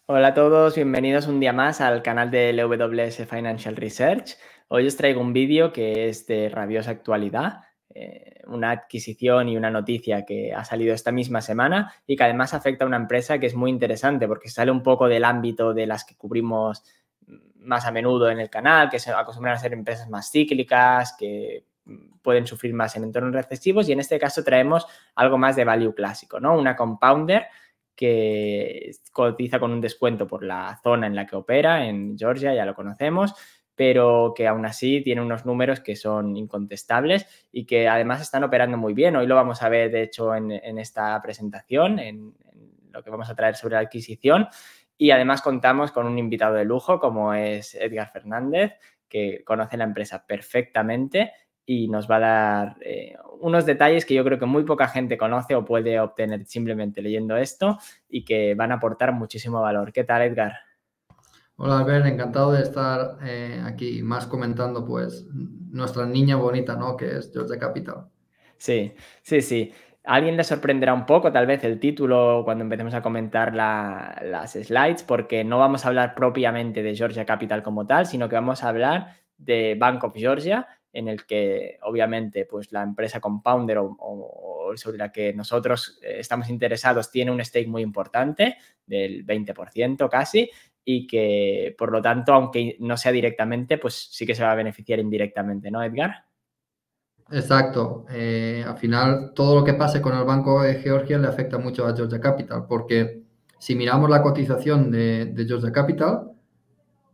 Hola a todos, bienvenidos un día más al canal de LWS Financial Research. Hoy os traigo un vídeo que es de rabiosa actualidad, una adquisición y una noticia que ha salido esta misma semana y que además afecta a una empresa que es muy interesante porque sale un poco del ámbito de las que cubrimos más a menudo en el canal, que se acostumbran a ser empresas más cíclicas, que pueden sufrir más en entornos recesivos, y en este caso traemos algo más de value clásico, ¿no? Una compounder que cotiza con un descuento por la zona en la que opera, en Georgia, ya lo conocemos, pero que aún así tiene unos números que son incontestables y que además están operando muy bien. Hoy lo vamos a ver, de hecho, en esta presentación, en lo que vamos a traer sobre la adquisición. Y además contamos con un invitado de lujo como es Edgar Fernández, que conoce la empresa perfectamente y nos va a dar unos detalles que yo creo que muy poca gente conoce o puede obtener simplemente leyendo esto y que van a aportar muchísimo valor. ¿Qué tal, Edgar? Hola Albert, encantado de estar aquí más comentando pues nuestra niña bonita, ¿no? Que es Georgia Capital. Sí, sí, sí. A alguien le sorprenderá un poco tal vez el título cuando empecemos a comentar las slides, porque no vamos a hablar propiamente de Georgia Capital como tal, sino que vamos a hablar de Bank of Georgia, en el que obviamente pues la empresa compounder o sobre la que nosotros estamos interesados tiene un stake muy importante, del 20% casi, y que por lo tanto, aunque no sea directamente, pues sí que se va a beneficiar indirectamente, ¿no, Edgar? Exacto. Al final, todo lo que pase con el Banco de Georgia le afecta mucho a Georgia Capital, porque si miramos la cotización de Georgia Capital,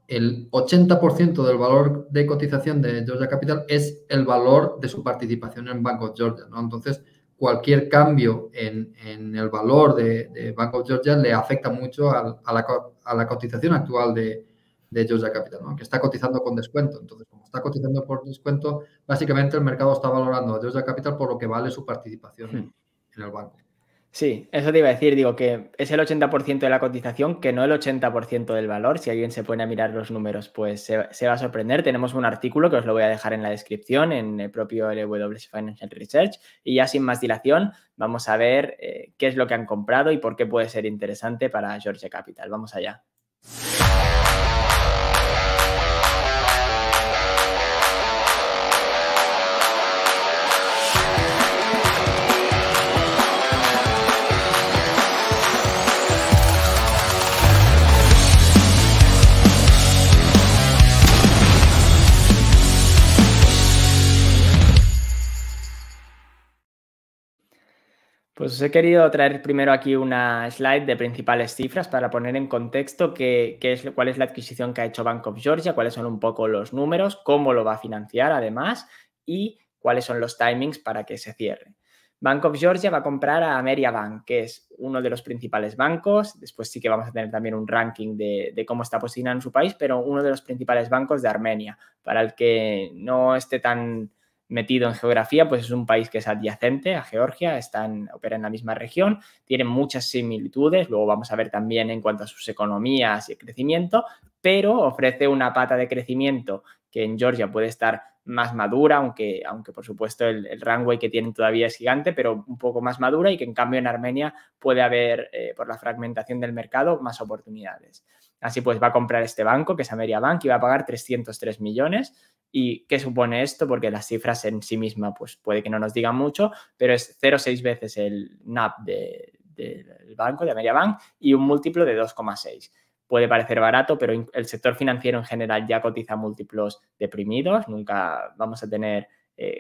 el 80% del valor de cotización de Georgia Capital es el valor de su participación en Bank of Georgia, ¿no? Entonces, cualquier cambio en el valor de Bank of Georgia le afecta mucho a la cotización actual de Georgia Capital, ¿no? Que está cotizando con descuento. Entonces, como está cotizando por descuento, básicamente el mercado está valorando a Georgia Capital por lo que vale su participación en el banco. Sí, eso te iba a decir, digo que es el 80% de la cotización, que no el 80% del valor. Si alguien se pone a mirar los números, pues se va a sorprender. Tenemos un artículo que os lo voy a dejar en la descripción, en el propio LWS Financial Research. Y ya sin más dilación, vamos a ver qué es lo que han comprado y por qué puede ser interesante para Georgia Capital. Vamos allá. Pues os he querido traer primero aquí una slide de principales cifras para poner en contexto cuál es la adquisición que ha hecho Bank of Georgia, cuáles son un poco los números, cómo lo va a financiar además y cuáles son los timings para que se cierre. Bank of Georgia va a comprar a Ameriabank, que es uno de los principales bancos. Después sí que vamos a tener también un ranking de cómo está posicionado en su país, pero uno de los principales bancos de Armenia. Para el que no esté tan metido en geografía, pues es un país que es adyacente a Georgia, opera en la misma región, tienen muchas similitudes, luego vamos a ver también en cuanto a sus economías y crecimiento, pero ofrece una pata de crecimiento que en Georgia puede estar más madura, aunque por supuesto el runway que tienen todavía es gigante, pero un poco más madura, y que en cambio en Armenia puede haber, por la fragmentación del mercado, más oportunidades. Así pues va a comprar este banco, que es Ameriabank, y va a pagar 303 millones. ¿Y qué supone esto? Porque las cifras en sí mismas pues puede que no nos digan mucho, pero es 0,6 veces el NAV del banco, de Ameriabank, y un múltiplo de 2,6. Puede parecer barato, pero el sector financiero en general ya cotiza múltiplos deprimidos. Nunca vamos a tener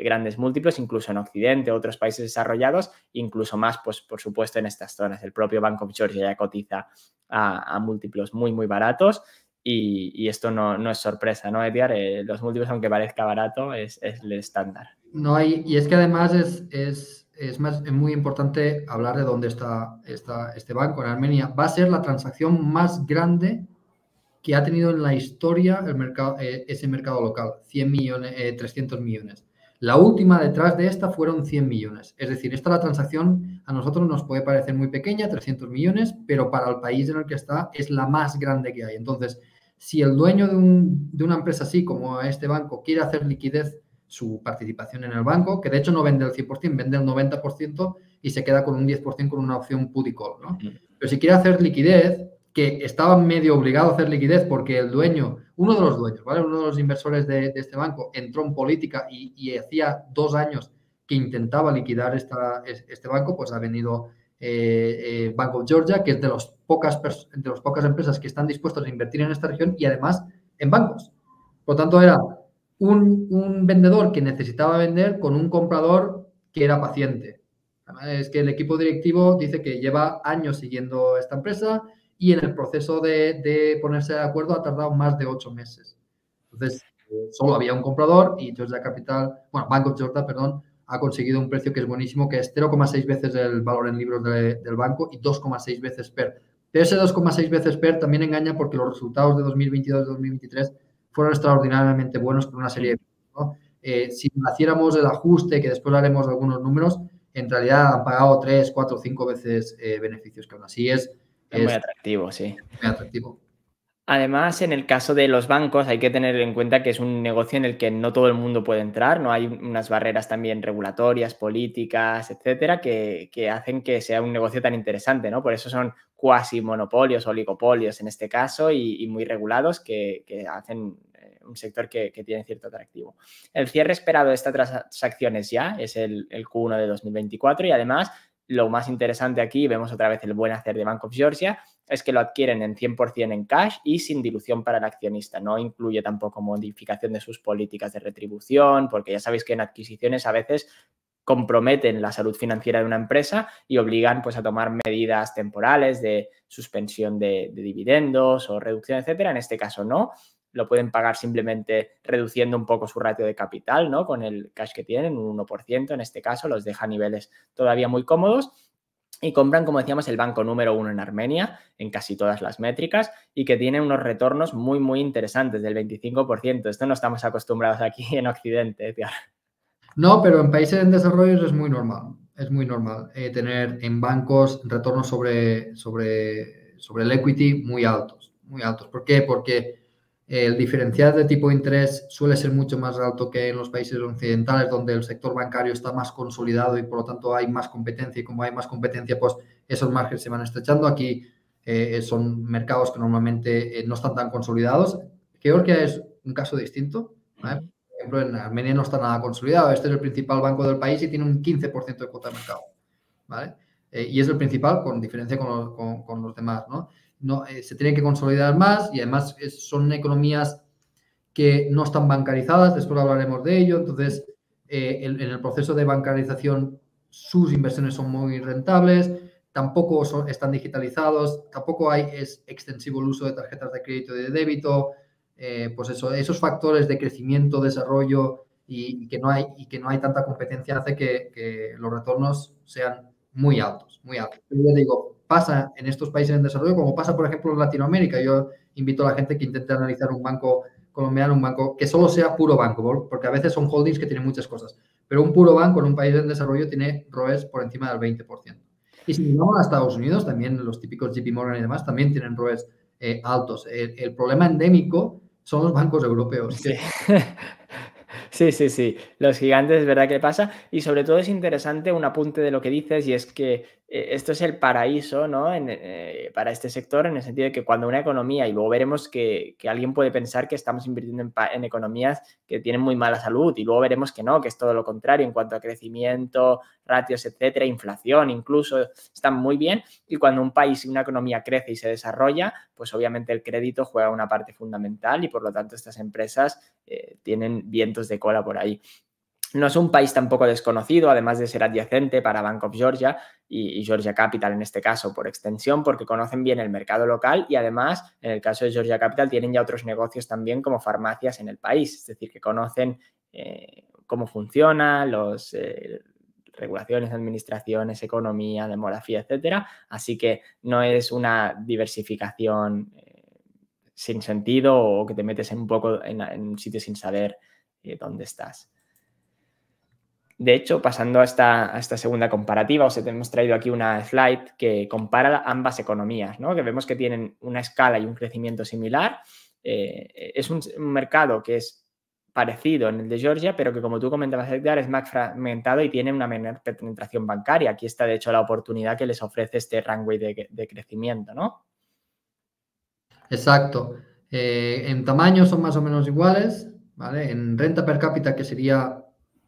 grandes múltiplos, incluso en Occidente, otros países desarrollados, incluso más, pues por supuesto, en estas zonas. El propio Bank of Georgia ya cotiza a múltiplos muy, muy baratos. Y esto no es sorpresa, ¿no, Edgar? Los múltiplos, aunque parezca barato, es el estándar. No hay, y es que además es muy importante hablar de dónde está este banco en Armenia. Va a ser la transacción más grande que ha tenido en la historia ese mercado local, 100 millones, 300 millones. La última detrás de esta fueron 100 millones. Es decir, esta la transacción a nosotros nos puede parecer muy pequeña, 300 millones, pero para el país en el que está es la más grande que hay. Entonces, si el dueño de una empresa así como este banco quiere hacer liquidez su participación en el banco, que de hecho no vende el 100%, vende el 90% y se queda con un 10% con una opción put y call, ¿no? Pero si quiere hacer liquidez, que estaba medio obligado a hacer liquidez porque el dueño, uno de los dueños, ¿vale? Uno de los inversores de este banco entró en política y hacía 2 años que intentaba liquidar este banco, pues ha venido Bank of Georgia, que es de las pocas empresas que están dispuestas a invertir en esta región y además en bancos. Por lo tanto, era un vendedor que necesitaba vender con un comprador que era paciente. Es que el equipo directivo dice que lleva años siguiendo esta empresa y en el proceso de ponerse de acuerdo ha tardado más de 8 meses. Entonces, solo había un comprador y Georgia Capital, bueno, Bank of Georgia, perdón, ha conseguido un precio que es buenísimo, que es 0,6 veces el valor en libros del banco y 2,6 veces PER. Pero ese 2,6 veces PER también engaña porque los resultados de 2022 y 2023 fueron extraordinariamente buenos por una serie de cosas, ¿no? Si haciéramos el ajuste, que después haremos algunos números, en realidad han pagado 3, 4, 5 veces beneficios, que aún así es muy atractivo, sí. Muy atractivo. Además, en el caso de los bancos hay que tener en cuenta que es un negocio en el que no todo el mundo puede entrar, ¿no? Hay unas barreras también regulatorias, políticas, etcétera, que hacen que sea un negocio tan interesante, ¿no? Por eso son cuasi monopolios, oligopolios en este caso y muy regulados que hacen un sector que tiene cierto atractivo. El cierre esperado de estas transacciones ya es el Q1 de 2024 y además lo más interesante aquí, vemos otra vez el buen hacer de Bank of Georgia, es que lo adquieren en 100% en cash y sin dilución para el accionista. No incluye tampoco modificación de sus políticas de retribución, porque ya sabéis que en adquisiciones a veces comprometen la salud financiera de una empresa y obligan pues, a tomar medidas temporales de suspensión de dividendos o reducción, etcétera. En este caso no. Lo pueden pagar simplemente reduciendo un poco su ratio de capital, ¿no? Con el cash que tienen, un 1% en este caso, los deja a niveles todavía muy cómodos. Y compran, como decíamos, el banco número 1 en Armenia, en casi todas las métricas, y que tiene unos retornos muy, muy interesantes, del 25%. Esto no estamos acostumbrados aquí en Occidente, Edgar. No, pero en países en desarrollo es muy normal. Es muy normal tener en bancos retornos sobre el equity muy altos. Muy altos. ¿Por qué? Porque el diferencial de tipo de interés suele ser mucho más alto que en los países occidentales, donde el sector bancario está más consolidado y por lo tanto hay más competencia. Y como hay más competencia, pues esos márgenes se van estrechando. Aquí son mercados que normalmente no están tan consolidados. Georgia es un caso distinto, ¿vale? Por ejemplo, en Armenia no está nada consolidado. Este es el principal banco del país y tiene un 15% de cuota de mercado, ¿vale? Y es el principal con diferencia con los demás, ¿no? Se tiene que consolidar más y además son economías que no están bancarizadas, después hablaremos de ello, entonces en el proceso de bancarización sus inversiones son muy rentables, tampoco están digitalizados, tampoco es extensivo el uso de tarjetas de crédito y de débito, pues esos factores de crecimiento, desarrollo y que no hay tanta competencia hace que los retornos sean muy altos, muy altos. Pero yo digo, pasa en estos países en desarrollo como pasa, por ejemplo, en Latinoamérica. Yo invito a la gente que intente analizar un banco colombiano, un banco que solo sea puro banco, porque a veces son holdings que tienen muchas cosas, pero un puro banco en un país en desarrollo tiene ROEs por encima del 20%. Y si miramos a Estados Unidos, también los típicos JP Morgan y demás también tienen ROEs altos. El problema endémico son los bancos europeos. Sí. Sí. Los gigantes es verdad que pasa y sobre todo es interesante un apunte de lo que dices y es que esto es el paraíso, ¿no? Para este sector en el sentido de que cuando una economía, y luego veremos que alguien puede pensar que estamos invirtiendo en economías que tienen muy mala salud y luego veremos que no, que es todo lo contrario en cuanto a crecimiento, ratios, etcétera, inflación incluso, están muy bien y cuando un país y una economía crece y se desarrolla, pues obviamente el crédito juega una parte fundamental y por lo tanto estas empresas tienen vientos de cola por ahí. No es un país tampoco desconocido, además de ser adyacente para Bank of Georgia y Georgia Capital en este caso por extensión, porque conocen bien el mercado local y además, en el caso de Georgia Capital, tienen ya otros negocios también como farmacias en el país, es decir, que conocen cómo funciona, las regulaciones, administraciones, economía, demografía, etcétera. Así que no es una diversificación sin sentido o que te metes un poco en un sitio sin saber dónde estás. De hecho, pasando a esta segunda comparativa, os hemos traído aquí una slide que compara ambas economías, ¿no? Que vemos que tienen una escala y un crecimiento similar. Es un mercado que es parecido en el de Georgia, pero que como tú comentabas, Edgar, es más fragmentado y tiene una menor penetración bancaria. Aquí está, de hecho, la oportunidad que les ofrece este runway de crecimiento, ¿no? Exacto. En tamaño son más o menos iguales, ¿vale? En renta per cápita, que sería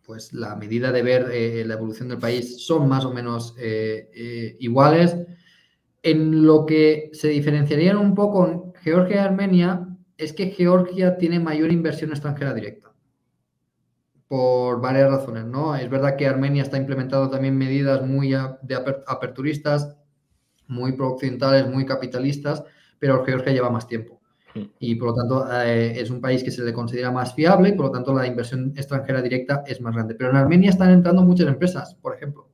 pues la medida de ver la evolución del país, son más o menos iguales. En lo que se diferenciarían un poco Georgia y Armenia es que Georgia tiene mayor inversión extranjera directa por varias razones, ¿no? Es verdad que Armenia está implementando también medidas muy aperturistas, muy pro-occidentales, muy capitalistas, pero Georgia lleva más tiempo. Y por lo tanto es un país que se le considera más fiable y por lo tanto la inversión extranjera directa es más grande. Pero en Armenia están entrando muchas empresas, por ejemplo,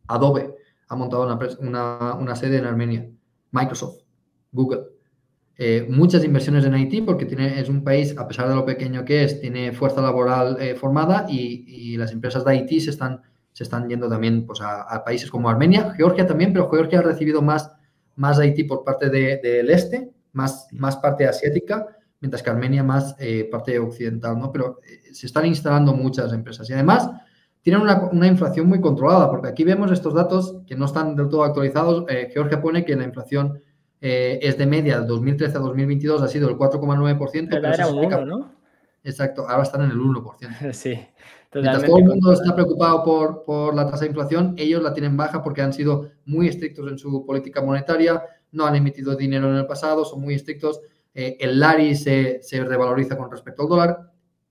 Adobe ha montado una sede en Armenia, Microsoft, Google. Muchas inversiones en Haití porque es un país, a pesar de lo pequeño que es, tiene fuerza laboral formada y las empresas de Haití se están yendo también pues, a países como Armenia, Georgia también, pero Georgia ha recibido más Haití por parte del este, más parte asiática, mientras que Armenia más parte occidental, ¿no? Pero se están instalando muchas empresas y además tienen una inflación muy controlada, porque aquí vemos estos datos que no están del todo actualizados. Georgia pone que la inflación es de media, de 2013 a 2022 ha sido el 4,9%, pero eso Era un significa... 1, ¿no? Exacto, ahora están en el 1%. Sí, Mientras todo el totalmente mundo está controlado. preocupado por la tasa de inflación, ellos la tienen baja porque han sido muy estrictos en su política monetaria, no han emitido dinero en el pasado, son muy estrictos. El lari se revaloriza con respecto al dólar.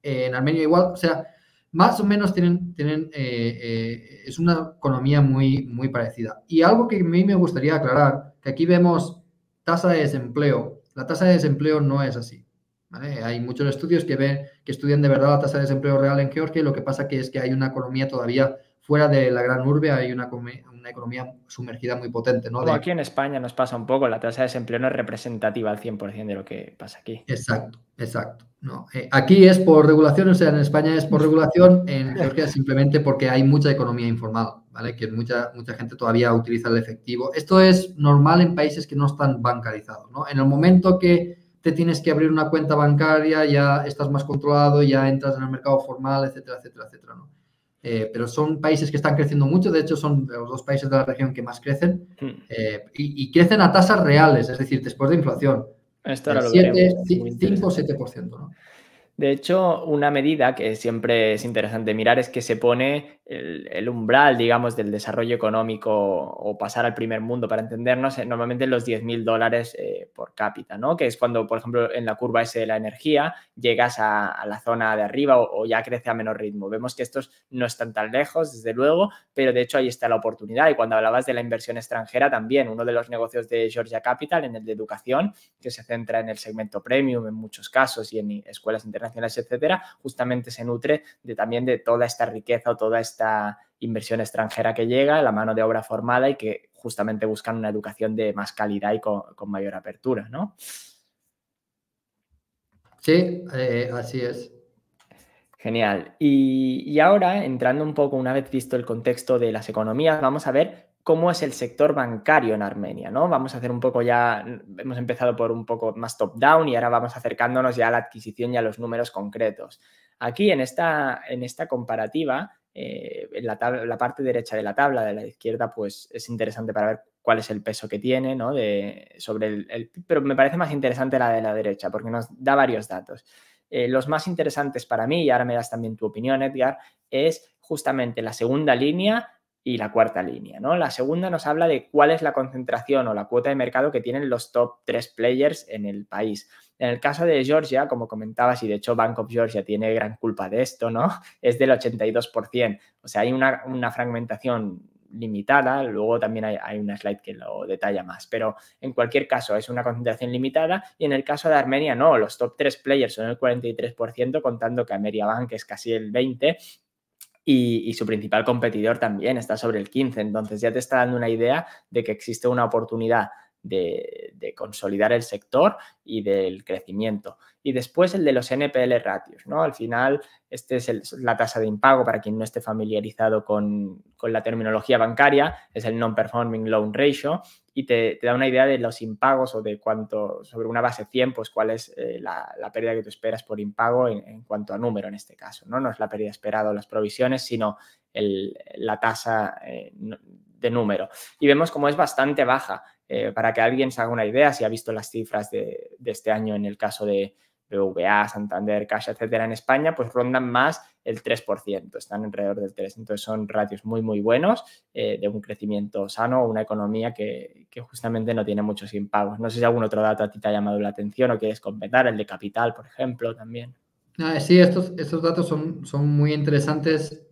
En Armenia igual, o sea, más o menos es una economía muy, muy parecida. Y algo que a mí me gustaría aclarar, que aquí vemos tasa de desempleo. La tasa de desempleo no es así. ¿Vale? Hay muchos estudios que estudian de verdad la tasa de desempleo real en Georgia y lo que pasa es que hay una economía todavía fuera de la gran urbe, hay una economía sumergida muy potente, ¿no? Como aquí en España nos pasa un poco, la tasa de desempleo no es representativa al 100% de lo que pasa aquí. Exacto, exacto. No, aquí es por regulación, o sea, en España es por regulación, en Georgia es simplemente porque hay mucha economía informal, ¿vale? Que mucha gente todavía utiliza el efectivo. Esto es normal en países que no están bancarizados, ¿no? En el momento que te tienes que abrir una cuenta bancaria, ya estás más controlado, ya entras en el mercado formal, etcétera, etcétera, etcétera, ¿no? Pero son países que están creciendo mucho, de hecho son los dos países de la región que más crecen y crecen a tasas reales, es decir, después de inflación. Esto ahora lo 7, veremos, es muy 5 o interesante. 7%, ¿no? De hecho, una medida que siempre es interesante mirar es que se pone el umbral, digamos, del desarrollo económico o pasar al primer mundo, para entendernos, normalmente en los $10.000 por cápita, ¿no? Que es cuando, por ejemplo, en la curva S de la energía llegas a la zona de arriba o ya crece a menor ritmo. Vemos que estos no están tan lejos, desde luego, pero de hecho ahí está la oportunidad. Y cuando hablabas de la inversión extranjera también, uno de los negocios de Georgia Capital, en el de educación, que se centra en el segmento premium en muchos casos y en escuelas internacionales, etcétera, justamente se nutre también de toda esta riqueza o toda esta inversión extranjera que llega, la mano de obra formada y que justamente buscan una educación de más calidad y con mayor apertura, ¿no? Sí, así es. Genial. Y ahora, entrando un poco, una vez visto el contexto de las economías, vamos a ver cómo es el sector bancario en Armenia, ¿no? Vamos a hacer un poco ya, hemos empezado por un poco más top-down y ahora vamos acercándonos ya a la adquisición y a los números concretos. Aquí, en esta comparativa, en la parte derecha de la tabla, de la izquierda, pues es interesante para ver cuál es el peso que tiene, ¿no? Pero me parece más interesante la de la derecha, porque nos da varios datos. Los más interesantes para mí, y ahora me das también tu opinión, Edgar, es justamente la segunda línea y la cuarta línea, ¿no? La segunda nos habla de cuál es la concentración o la cuota de mercado que tienen los top 3 players en el país. En el caso de Georgia, como comentabas, y de hecho Bank of Georgia tiene gran culpa de esto, ¿no? Es del 82%. O sea, hay una fragmentación limitada, luego también hay una slide que lo detalla más, pero en cualquier caso es una concentración limitada y en el caso de Armenia no, los top 3 players son el 43%, contando que Ameriabank es casi el 20% y su principal competidor también está sobre el 15%, entonces ya te está dando una idea de que existe una oportunidad de consolidar el sector y del crecimiento. Y después el de los NPL ratios, ¿no? Al final, este es la tasa de impago, para quien no esté familiarizado con la terminología bancaria, es el Non-Performing Loan Ratio, y te da una idea de los impagos o de cuánto, sobre una base 100, pues cuál es la pérdida que tú esperas por impago en cuanto a número en este caso, ¿no? No es la pérdida esperada o las provisiones, sino la tasa de número. Y vemos cómo es bastante baja. Para que alguien se haga una idea, si ha visto las cifras de este año en el caso de BBVA, Santander, Caixa, etcétera, en España, pues rondan más el 3%, están alrededor del 3%. Entonces son ratios muy, muy buenos de un crecimiento sano, una economía que justamente no tiene muchos impagos. No sé si algún otro dato a ti te ha llamado la atención o quieres completar, el de capital, por ejemplo, también. Sí, estos datos son muy interesantes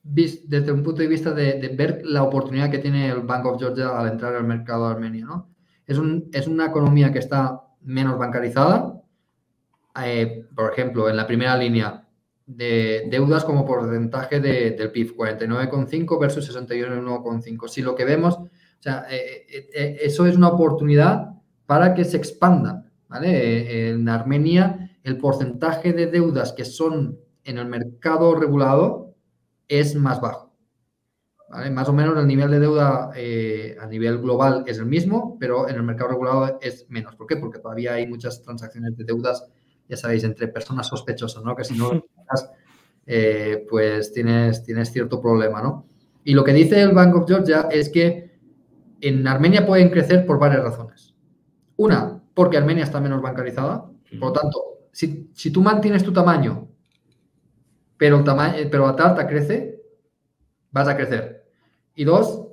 desde un punto de vista de ver la oportunidad que tiene el Bank of Georgia al entrar al mercado de Armenia, ¿no? Es una economía que está menos bancarizada. Por ejemplo, en la primera línea de deudas como porcentaje del PIB, 49,5 versus 61,5. Si lo que vemos, o sea, eso es una oportunidad para que se expandan, ¿vale? En Armenia, el porcentaje de deudas que son en el mercado regulado es más bajo, ¿vale? Más o menos el nivel de deuda a nivel global es el mismo, pero en el mercado regulado es menos. ¿Por qué? Porque todavía hay muchas transacciones de deudas, ya sabéis, entre personas sospechosas, ¿no? Que si no lo pagas, pues tienes cierto problema, ¿no? Y lo que dice el Bank of Georgia es que en Armenia pueden crecer por varias razones. Una, porque Armenia está menos bancarizada. Por lo tanto, si tú mantienes tu tamaño, pero la tarta crece, vas a crecer. Y dos,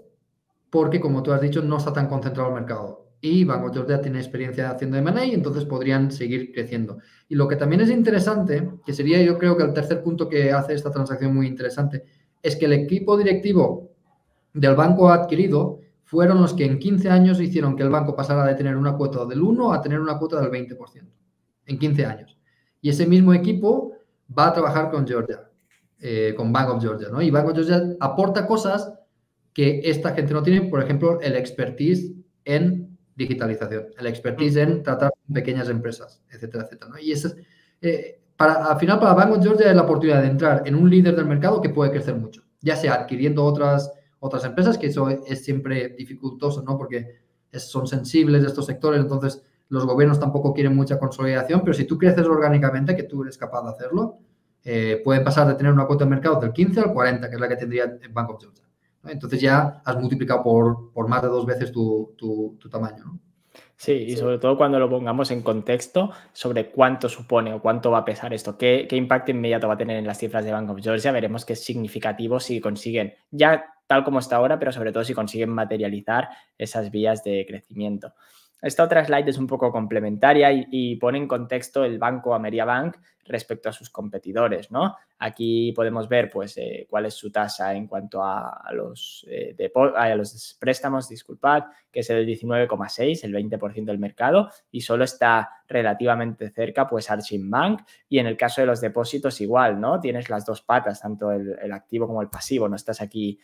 porque como tú has dicho, no está tan concentrado el mercado. Y Bank of Georgia tiene experiencia haciendo M&A, entonces podrían seguir creciendo. Y lo que también es interesante, que sería yo creo que el tercer punto que hace esta transacción muy interesante, es que el equipo directivo del banco adquirido fueron los que en 15 años hicieron que el banco pasara de tener una cuota del 1 a tener una cuota del 20%. En 15 años. Y ese mismo equipo va a trabajar con Georgia, con Bank of Georgia, ¿no? Y Bank of Georgia aporta cosas que esta gente no tiene, por ejemplo, el expertise en digitalización, el expertise en tratar con pequeñas empresas, etcétera, etcétera, ¿no? Y eso es, al final, para Bank of Georgia es la oportunidad de entrar en un líder del mercado que puede crecer mucho, ya sea adquiriendo otras empresas, que eso es siempre dificultoso, ¿no? Porque son sensibles estos sectores, entonces los gobiernos tampoco quieren mucha consolidación, pero si tú creces orgánicamente, que tú eres capaz de hacerlo, pueden pasar de tener una cuota de mercado del 15 al 40, que es la que tendría el Bank of Georgia. Entonces ya has multiplicado por más de 2 veces tu tamaño, ¿no? Sí, y sobre todo cuando lo pongamos en contexto sobre cuánto supone o cuánto va a pesar esto, qué impacto inmediato va a tener en las cifras de Bank of Georgia, veremos que es significativo si consiguen, ya tal como está ahora, pero sobre todo si consiguen materializar esas vías de crecimiento. Esta otra slide es un poco complementaria y pone en contexto el banco Ameriabank respecto a sus competidores, ¿no? Aquí podemos ver pues, cuál es su tasa en cuanto a los préstamos, disculpad, que es el 19,6, el 20% del mercado, y solo está relativamente cerca pues Arching Bank, y en el caso de los depósitos igual, ¿no? Tienes las dos patas, tanto el activo como el pasivo, no estás aquí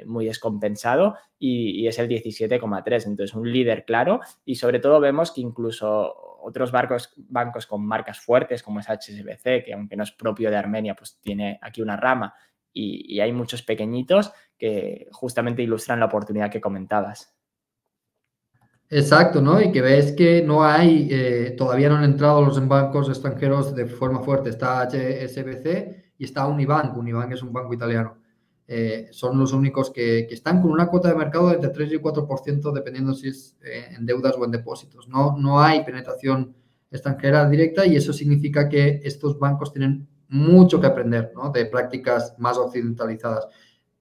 muy descompensado, y es el 17,3, entonces un líder claro, y sobre todo vemos que incluso otros bancos con marcas fuertes como es HSBC, que aunque no es propio de Armenia, pues tiene aquí una rama, y hay muchos pequeñitos que justamente ilustran la oportunidad que comentabas. Exacto, ¿no? Y que ves que no hay, todavía no han entrado los bancos extranjeros de forma fuerte. Está HSBC y está Unibank. Unibank es un banco italiano. Son los únicos que están con una cuota de mercado de entre 3 y 4%, dependiendo si es en deudas o en depósitos. No hay penetración extranjera directa y eso significa que estos bancos tienen mucho que aprender, ¿no? De prácticas más occidentalizadas.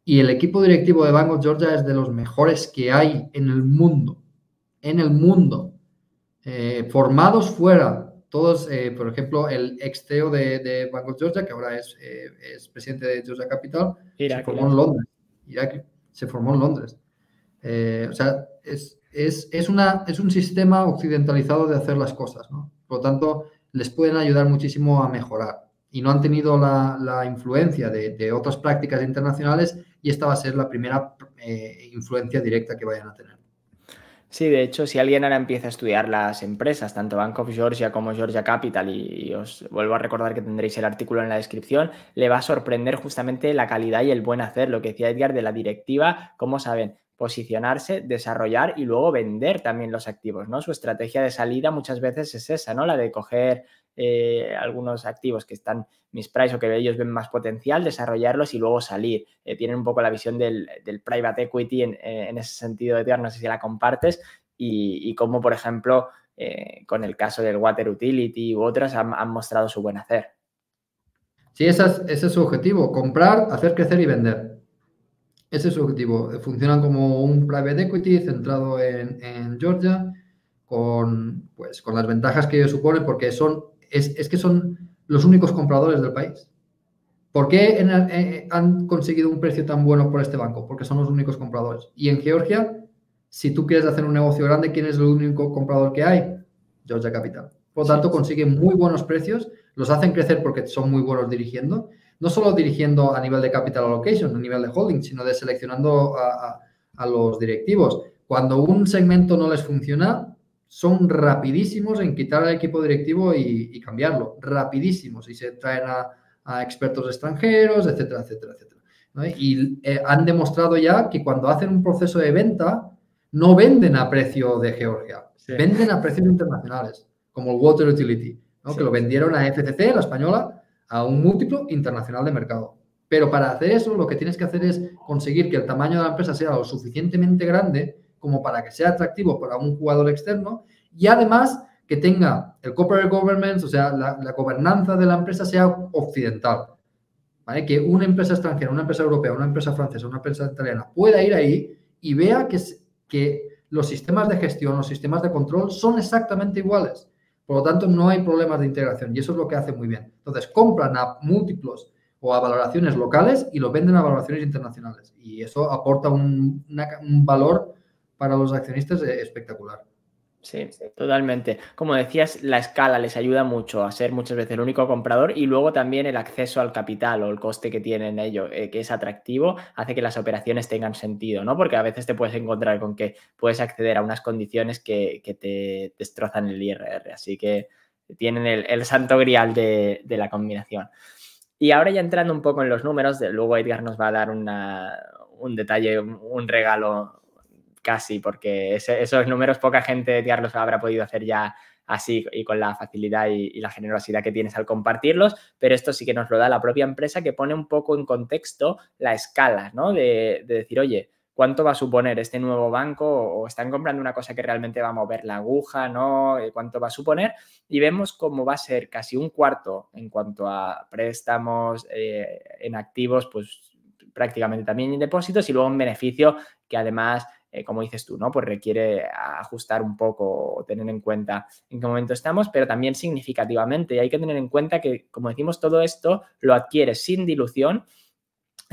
Y el equipo directivo de Bank of Georgia es de los mejores que hay en el mundo. Formados fuera. Todos, por ejemplo, el ex CEO de Bank of Georgia, que ahora es presidente de Georgia Capital, se formó en Londres. Irak se formó en Londres. O sea, es un sistema occidentalizado de hacer las cosas, ¿no? Por lo tanto, les pueden ayudar muchísimo a mejorar. Y no han tenido la influencia de otras prácticas internacionales y esta va a ser la primera influencia directa que vayan a tener. Sí, de hecho, si alguien ahora empieza a estudiar las empresas, tanto Bank of Georgia como Georgia Capital, y os vuelvo a recordar que tendréis el artículo en la descripción, le va a sorprender justamente la calidad y el buen hacer, lo que decía Edgar de la directiva, cómo saben posicionarse, desarrollar y luego vender también los activos, ¿no? Su estrategia de salida muchas veces es esa, ¿no? La de coger algunos activos que están mispriced o que ellos ven más potencial, desarrollarlos y luego salir. Tienen un poco la visión del private equity en ese sentido, Edgar, no sé si la compartes, y cómo, por ejemplo, con el caso del Water Utility u otras han mostrado su buen hacer. Sí, ese es su objetivo, comprar, hacer crecer y vender. Ese es su objetivo. Funcionan como un private equity centrado en Georgia, con las ventajas que ello supone, porque es que son los únicos compradores del país. ¿Por qué han conseguido un precio tan bueno por este banco? Porque son los únicos compradores. Y en Georgia, si tú quieres hacer un negocio grande, ¿quién es el único comprador que hay? Georgia Capital. Por lo tanto, consiguen muy buenos precios, los hacen crecer porque son muy buenos dirigiendo, no solo dirigiendo a nivel de capital allocation, a nivel de holding, sino de seleccionando a los directivos. Cuando un segmento no les funciona, son rapidísimos en quitar al equipo directivo y cambiarlo, rapidísimos, y se traen a expertos extranjeros, etcétera, etcétera, etcétera, ¿no? Y han demostrado ya que cuando hacen un proceso de venta, no venden a precio de Georgia, venden a precios internacionales, como el Water Utility, ¿no? Que lo vendieron a FCC, la española, a un múltiplo internacional de mercado. Pero para hacer eso, lo que tienes que hacer es conseguir que el tamaño de la empresa sea lo suficientemente grande como para que sea atractivo para un jugador externo y además que tenga el corporate governance, o sea, la gobernanza de la empresa sea occidental. ¿Vale? Que una empresa extranjera, una empresa europea, una empresa francesa, una empresa italiana pueda ir ahí y vea que los sistemas de gestión, los sistemas de control son exactamente iguales. Por lo tanto, no hay problemas de integración y eso es lo que hace muy bien. Entonces, compran a múltiplos o a valoraciones locales y lo venden a valoraciones internacionales. Y eso aporta un valor para los accionistas espectacular. Sí, totalmente. Como decías, la escala les ayuda mucho a ser muchas veces el único comprador y luego también el acceso al capital o el coste que tienen ello, que es atractivo, hace que las operaciones tengan sentido, ¿no? Porque a veces te puedes encontrar con que puedes acceder a unas condiciones que te destrozan el IRR. Así que tienen el santo grial de la combinación. Y ahora ya entrando un poco en los números, luego Edgar nos va a dar un detalle, un regalo casi, porque esos números poca gente, Edgar, los habrá podido hacer ya así y con la facilidad y la generosidad que tienes al compartirlos, pero esto sí que nos lo da la propia empresa que pone un poco en contexto la escala, ¿no? De decir, oye, ¿cuánto va a suponer este nuevo banco? ¿O están comprando una cosa que realmente va a mover la aguja? ¿No? ¿Cuánto va a suponer? Y vemos cómo va a ser casi un cuarto en cuanto a préstamos en activos, pues prácticamente también en depósitos y luego un beneficio que además, como dices tú, ¿no? Pues requiere ajustar un poco o tener en cuenta en qué momento estamos, pero también significativamente. Y hay que tener en cuenta que, como decimos, todo esto lo adquieres sin dilución,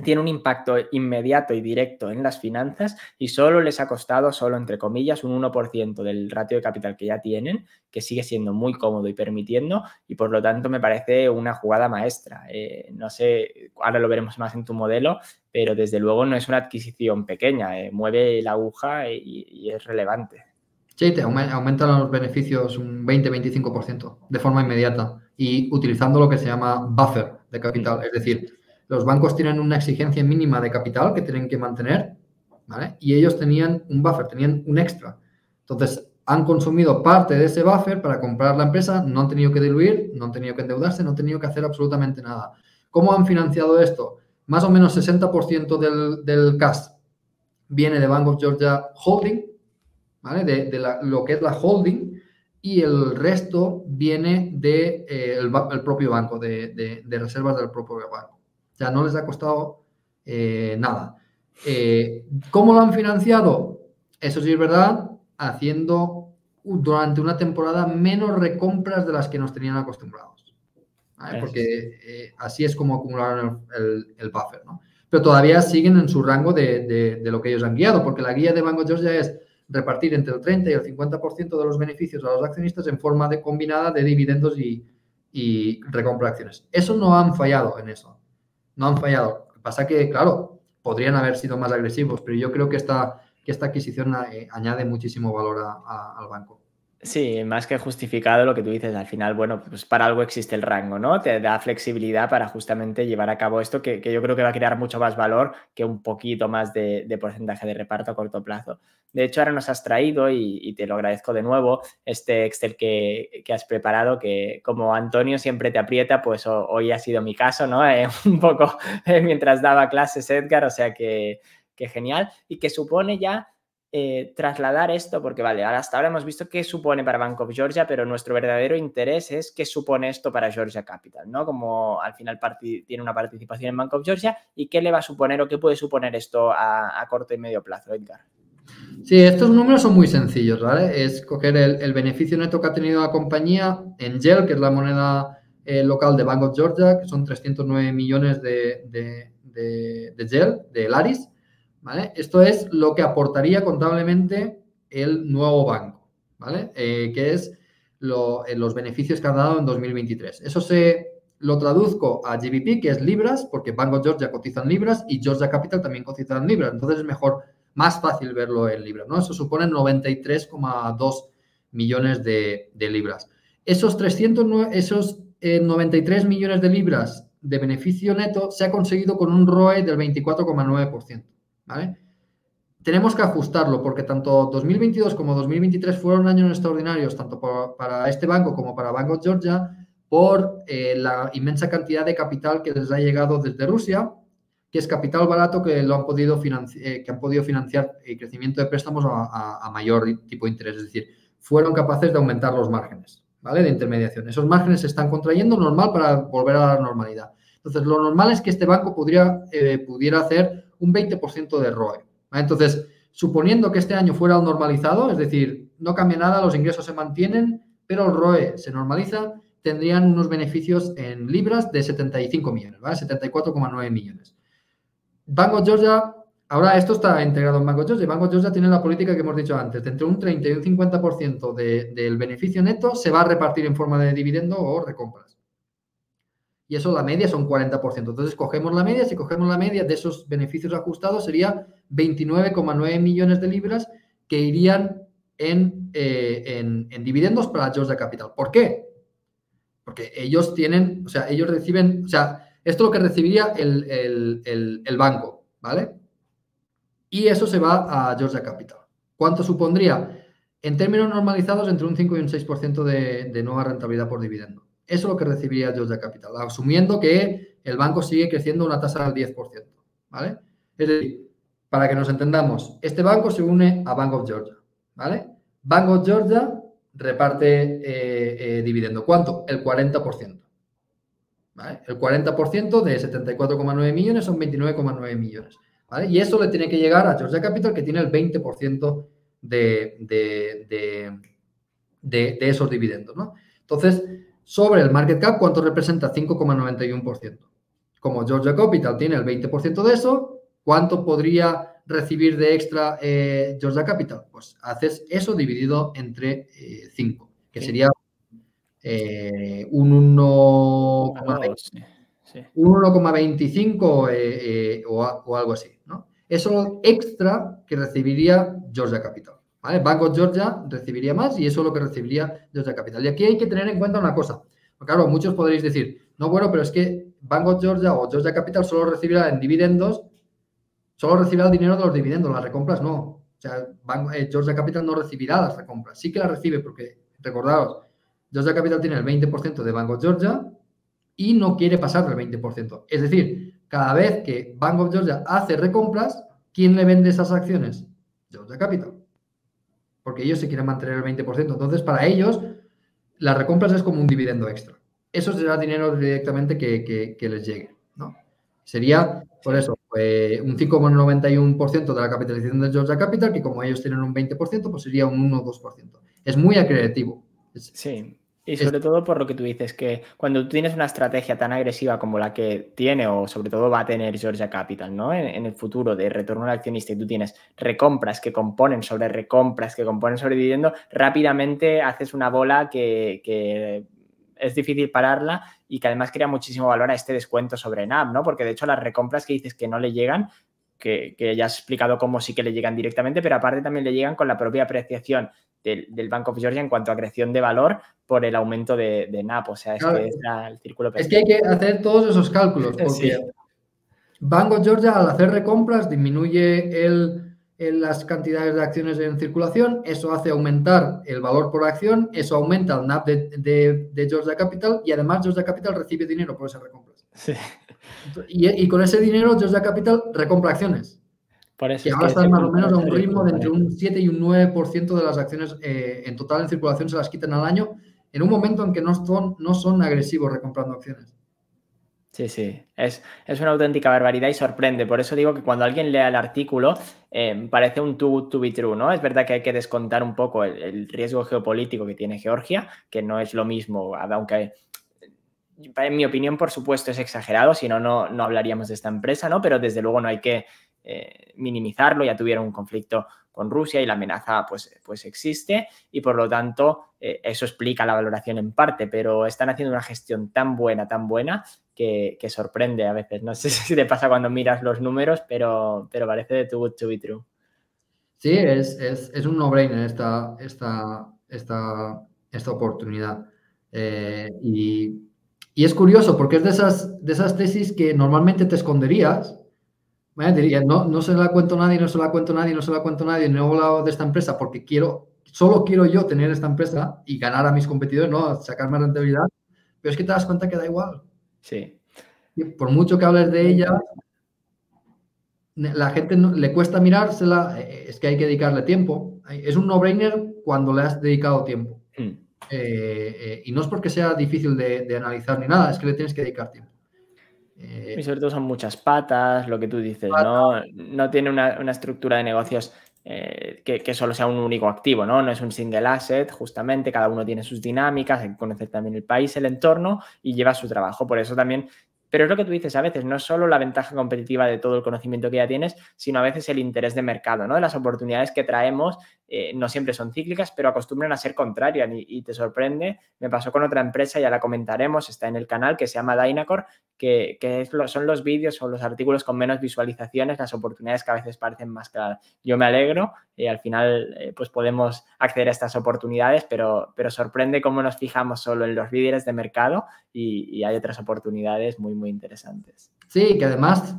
tiene un impacto inmediato y directo en las finanzas y solo les ha costado, solo entre comillas, un 1% del ratio de capital que ya tienen, que sigue siendo muy cómodo y permitiendo y por lo tanto me parece una jugada maestra. No sé, ahora lo veremos más en tu modelo, pero desde luego no es una adquisición pequeña, mueve la aguja y es relevante. Sí, te aumentan los beneficios un 20-25% de forma inmediata y utilizando lo que se llama buffer de capital, es decir, los bancos tienen una exigencia mínima de capital que tienen que mantener, ¿vale? Y ellos tenían un buffer, tenían un extra. Entonces, han consumido parte de ese buffer para comprar la empresa, no han tenido que diluir, no han tenido que endeudarse, no han tenido que hacer absolutamente nada. ¿Cómo han financiado esto? Más o menos 60% del cash viene de Bank of Georgia Holding, ¿vale? De lo que es la holding y el resto viene del propio banco, de reservas del propio banco. O sea, no les ha costado nada. ¿Cómo lo han financiado? Eso sí es verdad, haciendo durante una temporada menos recompras de las que nos tenían acostumbrados. ¿Vale? Porque así es como acumularon el buffer, ¿no? Pero todavía siguen en su rango de lo que ellos han guiado, porque la guía de Banco de Georgia es repartir entre el 30 y el 50% de los beneficios a los accionistas en forma combinada de dividendos y recompra de acciones. Eso no han fallado en eso. No han fallado. Lo que pasa que, claro, podrían haber sido más agresivos, pero yo creo que esta adquisición añade muchísimo valor al banco. Sí, más que justificado lo que tú dices, al final, bueno, pues para algo existe el rango, ¿no? Te da flexibilidad para justamente llevar a cabo esto que yo creo que va a crear mucho más valor que un poquito más de porcentaje de reparto a corto plazo. De hecho, ahora nos has traído, y te lo agradezco de nuevo, este Excel que has preparado, que como Antonio siempre te aprieta, pues hoy ha sido mi caso, ¿no? Un poco mientras daba clases Edgar, o sea que genial, y que supone ya trasladar esto, porque vale, hasta ahora hemos visto qué supone para Bank of Georgia, pero nuestro verdadero interés es qué supone esto para Georgia Capital, ¿no? Como al final tiene una participación en Bank of Georgia y qué le va a suponer o qué puede suponer esto a corto y medio plazo, Edgar. Sí, estos números son muy sencillos, ¿vale? Es coger el beneficio neto que ha tenido la compañía en GEL, que es la moneda local de Bank of Georgia, que son 309 millones de GEL, de Laris, ¿vale? Esto es lo que aportaría contablemente el nuevo banco, ¿vale? Que es los beneficios que ha dado en 2023. Eso lo traduzco a GBP, que es libras, porque Bank of Georgia cotiza en libras y Georgia Capital también cotiza en libras. Entonces es más fácil verlo en libras, ¿no? Eso supone 93,2 millones de libras. Esos 93 millones de libras de beneficio neto se ha conseguido con un ROE del 24,9%, ¿vale? Tenemos que ajustarlo porque tanto 2022 como 2023 fueron años extraordinarios, tanto para este banco como para Bank of Georgia, por la inmensa cantidad de capital que les ha llegado desde Rusia, que es capital barato que han podido financiar el crecimiento de préstamos a mayor tipo de interés. Es decir, fueron capaces de aumentar los márgenes, ¿vale? De intermediación. Esos márgenes se están contrayendo, normal para volver a la normalidad. Entonces, lo normal es que este banco pudiera hacer un 20% de ROE, ¿vale? Entonces, suponiendo que este año fuera normalizado, es decir, no cambia nada, los ingresos se mantienen, pero el ROE se normaliza, tendrían unos beneficios en libras de 75 millones, ¿vale? 74,9 millones. Bank of Georgia, ahora esto está integrado en Bank of Georgia. Bank of Georgia tiene la política que hemos dicho antes, de entre un 30 y un 50% del beneficio neto se va a repartir en forma de dividendo o recompras. Y eso, la media son 40%. Entonces, cogemos la media. Si cogemos la media de esos beneficios ajustados, sería 29,9 millones de libras que irían en dividendos para Georgia Capital. ¿Por qué? Porque ellos reciben, esto es lo que recibiría el banco, ¿vale? Y eso se va a Georgia Capital. ¿Cuánto supondría? En términos normalizados, entre un 5 y un 6% de nueva rentabilidad por dividendo. Eso es lo que recibiría Georgia Capital, asumiendo que el banco sigue creciendo a una tasa del 10%, ¿vale? Es decir, para que nos entendamos, este banco se une a Bank of Georgia, ¿vale? Bank of Georgia reparte dividendo. ¿Cuánto? El 40%. ¿Vale? El 40% de 74,9 millones son 29,9 millones. ¿Vale? Y eso le tiene que llegar a Georgia Capital, que tiene el 20% de esos dividendos, ¿no? Entonces, sobre el market cap, ¿cuánto representa? 5,91%. Como Georgia Capital tiene el 20% de eso, ¿cuánto podría recibir de extra Georgia Capital? Pues haces eso dividido entre 5, que sería un 1,25 o algo así, ¿no? Eso extra que recibiría Georgia Capital, ¿vale? Bank of Georgia recibiría más y eso es lo que recibiría Georgia Capital. Y aquí hay que tener en cuenta una cosa. Porque, claro, muchos podréis decir, no, bueno, pero es que Bank of Georgia o Georgia Capital solo recibirá en dividendos, solo recibirá el dinero de los dividendos, las recompras no. O sea, Georgia Capital no recibirá las recompras. Sí que las recibe porque, recordaros, Georgia Capital tiene el 20% de Bank of Georgia y no quiere pasar del 20%. Es decir, cada vez que Bank of Georgia hace recompras, ¿quién le vende esas acciones? Georgia Capital. Porque ellos se quieren mantener el 20%. Entonces, para ellos, las recompras es como un dividendo extra. Eso será dinero directamente que les llegue, ¿no? Sería, por eso, un 5,91% de la capitalización de Georgia Capital, que como ellos tienen un 20%, pues sería un 1 o 2%. Es muy acreativo. Sí. Y sobre todo por lo que tú dices, que cuando tú tienes una estrategia tan agresiva como la que tiene o sobre todo va a tener Georgia Capital, ¿no? En el futuro de retorno al accionista y tú tienes recompras que componen sobre recompras, que componen sobre dividendo, rápidamente haces una bola que es difícil pararla y que además crea muchísimo valor a este descuento sobre NAV, ¿no? Porque de hecho las recompras que dices que no le llegan, que ya has explicado cómo sí que le llegan directamente, pero aparte también le llegan con la propia apreciación del Bank of Georgia en cuanto a creación de valor por el aumento de NAP. O sea, es claro, que es el círculo perfecto. Es que hay que hacer todos esos cálculos, porque sí. Bank of Georgia, al hacer recompras, disminuye las cantidades de acciones en circulación, eso hace aumentar el valor por acción, eso aumenta el NAP de Georgia Capital y además Georgia Capital recibe dinero por esas recompras. Sí. Y con ese dinero Georgia Capital recompra acciones. Por eso que es ahora que están ese más o punto menos a un monetario ritmo de entre un 7 y un 9% de las acciones en total en circulación se las quitan al año, en un momento en que no son agresivos recomprando acciones. Sí, sí, es una auténtica barbaridad y sorprende. Por eso digo que cuando alguien lea el artículo parece un too good to be true, ¿no? Es verdad que hay que descontar un poco el riesgo geopolítico que tiene Georgia, que no es lo mismo, aunque en mi opinión, por supuesto, es exagerado, si no, no hablaríamos de esta empresa, ¿no? Pero desde luego no hay que minimizarlo, ya tuvieron un conflicto con Rusia y la amenaza pues existe y por lo tanto eso explica la valoración en parte, pero están haciendo una gestión tan buena que sorprende a veces. No sé si te pasa cuando miras los números, pero parece de too good to be true. Sí, es un no-brainer esta oportunidad. Y es curioso porque es de esas tesis que normalmente te esconderías. ¿Vale? Diría, no se la cuento a nadie, no se la cuento a nadie, no se la cuento a nadie, no he hablado de esta empresa porque solo quiero yo tener esta empresa y ganar a mis competidores, ¿no? Sacar más rentabilidad. Pero es que te das cuenta que da igual. Sí. Y por mucho que hables de ella, la gente le cuesta mirársela, es que hay que dedicarle tiempo. Es un no-brainer cuando le has dedicado tiempo. Y no es porque sea difícil de analizar ni nada, es que le tienes que dedicar tiempo. Y sobre todo son muchas patas, lo que tú dices, ¿no? No tiene una estructura de negocios que solo sea un único activo, ¿no? No es un single asset, justamente, cada uno tiene sus dinámicas, hay que conocer también el país, el entorno y lleva su trabajo. Por eso también, pero es lo que tú dices a veces, no es solo la ventaja competitiva de todo el conocimiento que ya tienes, sino a veces el interés de mercado, ¿no? Las oportunidades que traemos no siempre son cíclicas, pero acostumbran a ser contrarias y te sorprende. Me pasó con otra empresa, ya la comentaremos, está en el canal, que se llama Dynacor, que son los vídeos o los artículos con menos visualizaciones, las oportunidades que a veces parecen más claras. Yo me alegro y al final pues podemos acceder a estas oportunidades, pero sorprende cómo nos fijamos solo en los líderes de mercado y hay otras oportunidades muy, muy interesantes. Sí, que además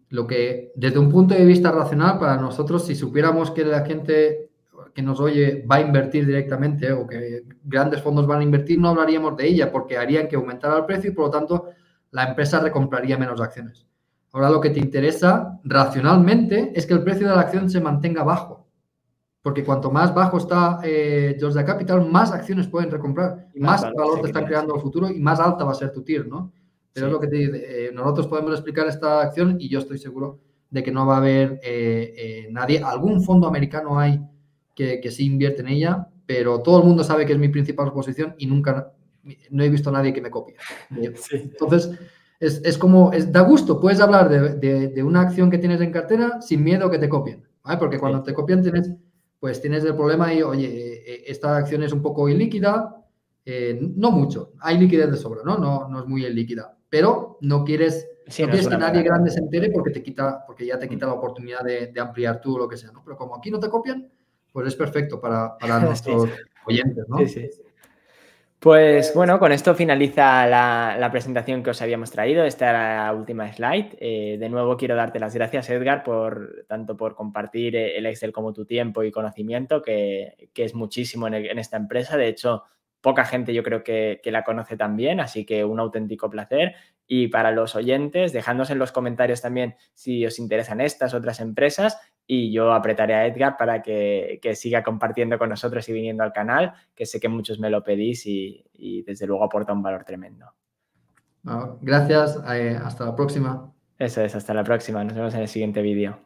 lo que desde un punto de vista racional para nosotros, si supiéramos que la gente que nos oye va a invertir directamente o que grandes fondos van a invertir, no hablaríamos de ella porque harían que aumentara el precio y por lo tanto la empresa recompraría menos acciones. Ahora lo que te interesa racionalmente es que el precio de la acción se mantenga bajo, porque cuanto más bajo está Georgia Capital, más acciones pueden recomprar, Y más más valor valor se te están crea, creando sí. al futuro y más alta va a ser tu TIR, ¿no? Pero es lo Sí. que te dice, nosotros podemos explicar esta acción y yo estoy seguro de que no va a haber nadie, algún fondo americano hay que sí invierte en ella, pero todo el mundo sabe que es mi principal posición y nunca, no he visto a nadie que me copie. Sí. Entonces, da gusto, puedes hablar de una acción que tienes en cartera sin miedo que te copien, ¿vale? Porque cuando te copian tienes el problema y, oye, esta acción es un poco ilíquida, no mucho, hay liquidez de sobra, ¿no? No es muy ilíquida, pero no quieres Sí, no es que una nadie mega grande se cantidad. entere porque ya te quita la oportunidad de ampliar tú o lo que sea, ¿no? Pero como aquí no te copian, pues es perfecto para Sí, nuestros oyentes, sí, ¿no? sí. Pues bueno, con esto finaliza la presentación que os habíamos traído. Esta era la última slide. De nuevo quiero darte las gracias, Edgar, tanto por compartir el Excel como tu tiempo y conocimiento, que es muchísimo en esta empresa. De hecho, poca gente yo creo que la conoce tan bien, así que un auténtico placer. Y para los oyentes, dejadnos en los comentarios también si os interesan estas otras empresas y yo apretaré a Edgar para que siga compartiendo con nosotros y viniendo al canal, que sé que muchos me lo pedís y desde luego aporta un valor tremendo. Bueno, gracias, hasta la próxima. Eso es, hasta la próxima. Nos vemos en el siguiente vídeo.